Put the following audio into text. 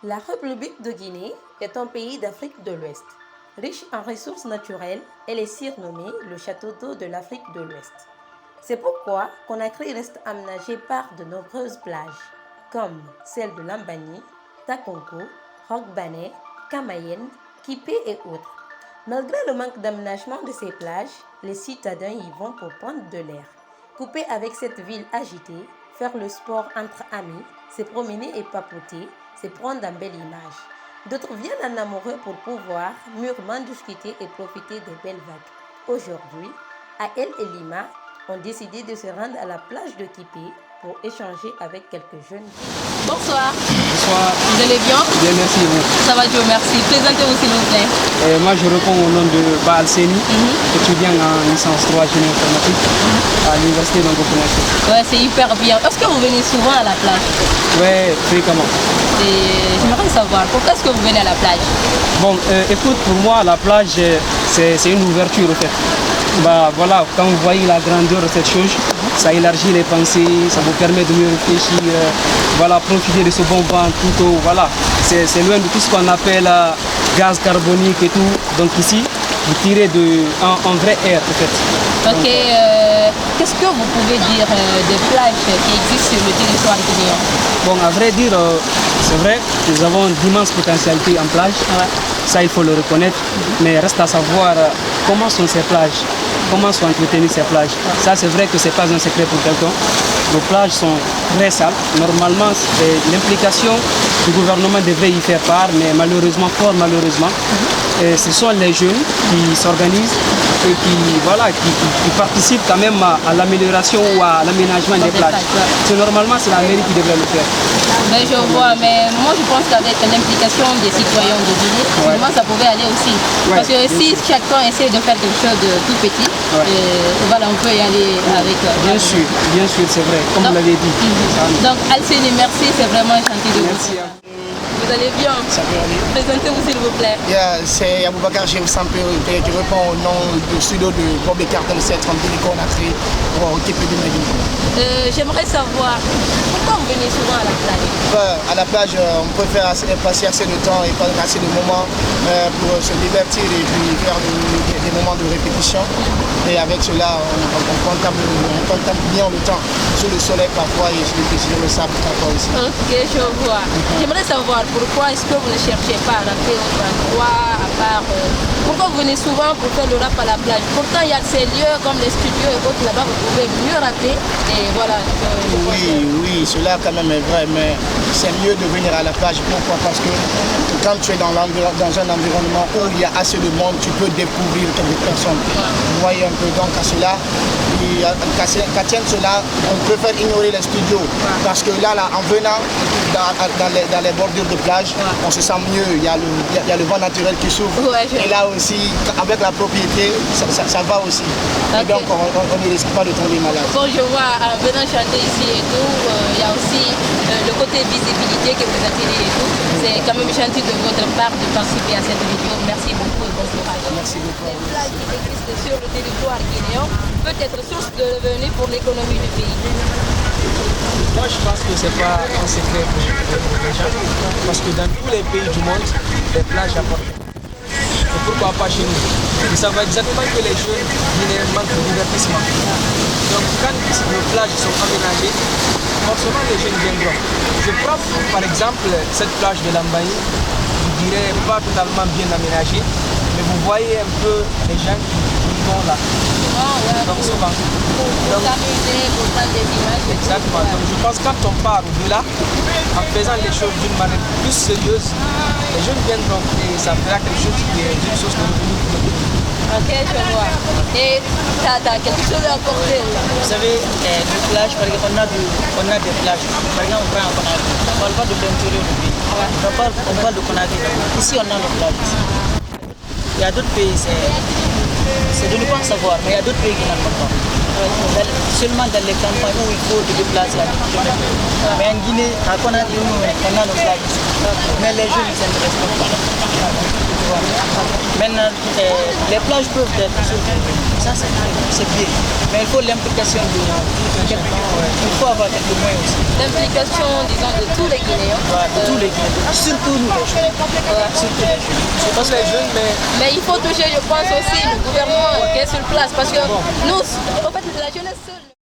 La République de Guinée est un pays d'Afrique de l'Ouest. Riche en ressources naturelles, elle est surnommée le château d'eau de l'Afrique de l'Ouest. C'est pourquoi Conakry reste aménagée par de nombreuses plages, comme celles de Lambani, Takonko, Rogbane, Kamayen, Kipé et autres. Malgré le manque d'aménagement de ces plages, les citadins y vont pour prendre de l'air. Couper avec cette ville agitée, faire le sport entre amis, se promener et papoter, c'est prendre une belle image. D'autres viennent en amoureux pour pouvoir mûrement discuter et profiter des belles vagues. Aujourd'hui, Ael et Lima ont décidé de se rendre à la plage de Kipé pour échanger avec quelques jeunes. Bonsoir. Bonsoir. Vous allez bien? Bien, merci vous. Ça va, Dieu merci. Présentez-vous s'il vous plaît. Moi je réponds au nom de Baal Seni, étudiant en licence 3 génie informatique à l'université d'Ango-Conakry. Ouais, c'est hyper bien. Est-ce que vous venez souvent à la plage? Ouais, fréquemment. J'aimerais savoir, pourquoi est-ce que vous venez à la plage? Bon, écoute, pour moi la plage c'est une ouverture en fait. Bah voilà, quand vous voyez la grandeur de cette chose, ça élargit les pensées, ça vous permet de mieux réfléchir, voilà, profiter de ce bon vent tout au, voilà, c'est loin de tout ce qu'on appelle gaz carbonique et tout. Donc ici, vous tirez un vrai air en fait. Ok, qu'est-ce que vous pouvez dire des plages qui existent sur le territoire guinéen? Bon, à vrai dire, c'est vrai, nous avons d'immenses potentialités en plage, ça il faut le reconnaître, mais reste à savoir comment sont ces plages, comment sont entretenues ces plages. Ça c'est vrai que ce n'est pas un secret pour quelqu'un. Nos plages sont très sales, normalement l'implication du gouvernement devrait y faire part, mais malheureusement, fort malheureusement, ce sont les jeunes qui s'organisent et qui participent quand même à l'amélioration ou à l'aménagement des plages. Normalement c'est la mairie qui devrait le faire. Mais je vois, mais moi je pense qu'avec l'implication des citoyens de Guinée, finalement ça pouvait aller aussi. Parce que si chacun essaie de faire quelque chose de tout petit, voilà, on peut y aller avec... Bien sûr, c'est vrai, comme vous l'avez dit. Donc Alcénie, merci, c'est vraiment gentil de vous. Merci. Vous allez bien? Ça peut aller. Présentez-vous s'il vous plaît. C'est Aboubakar Sampé qui répond au nom du studio de Bob Cartel 7 en Conakry pour Kipé de Magui. J'aimerais savoir pourquoi vous venez souvent à la plage? À la plage, on peut passer assez de temps et passer assez de moments pour se divertir et puis faire des moments de répétition. Et avec cela, on contemple bien le temps sous le soleil parfois et sur le sable parfois aussi. Ok, je vois. J'aimerais savoir pourquoi est-ce que vous ne cherchez pas à rentrer au endroit à part... pourquoi vous venez souvent pour faire le rap à la plage? Pourtant, il y a ces lieux comme les studios et autres là-bas, vous pouvez mieux rapper. Et voilà. Oui, cela quand même est vrai, mais c'est mieux de venir à la plage. Pourquoi? Parce que quand tu es dans un environnement où il y a assez de monde, tu peux découvrir quelques personnes. Vous voyez un peu, donc à cela, qu'à tienne cela, on préfère ignorer les studios. Parce que là en venant dans les bordures de plage, on se sent mieux, il y a le vent naturel qui s'ouvre. Et là aussi, avec la propriété, ça va aussi. Et donc on ne risque pas de tomber malade. Bon, je vois, en venant chanter ici et tout, il y a aussi le côté visibilité que vous attirez et tout. C'est quand même gentil de votre part de participer à cette vidéo. Merci beaucoup et bon courage. Merci beaucoup. Les plages qui existent sur le territoire guinéen peut être source de revenus pour l'économie du pays. Moi je pense que c'est pas un secret pour les gens, parce que dans tous les pays du monde, les plages apportent. Et pourquoi pas chez nous? Ils savent exactement que les jeunes guinéens manquent de divertissement. Donc quand nos plages sont aménagées, forcément les jeunes viendront. Je prends par exemple cette plage de Lambani, je dirais pas totalement bien aménagée, mais vous voyez un peu les gens qui vont là. Donc souvent. Pour s'amuser, pour prendre des images. Exactement. Donc je pense que quand on part au-delà, en faisant les choses d'une manière plus sérieuse, les jeunes viendront et ça fera quelque chose qui est une source de revenus pour le pays. Ok, je vois. Et tu as quelque chose à apporter? Vous savez, les plages, par exemple, on a des plages. Par exemple, on prend en Conakry. On parle pas de l'intérieur du pays. On parle de Conakry. Ici, on a nos plages. Il y a d'autres pays, c'est de ne pas savoir, mais il y a d'autres pays qui n'en ont pas. Seulement dans les campagnes où il faut de déplacer la mais en Guinée, à Conakry, on a nos plages. Mais les jeunes, ils ne s'intéressent pas. Tu vois. Maintenant, les plages peuvent être ça c'est bien. Mais il faut l'implication il faut avoir quelques moyens aussi. L'implication, disons, de tous les Guinéens. Voilà, de tous les Guinéens. Surtout nous les jeunes. Surtout les jeunes. C'est parce que les jeunes, mais il faut toucher, je pense, aussi le gouvernement qui est sur place. Parce que nous, en fait, la jeunesse seule.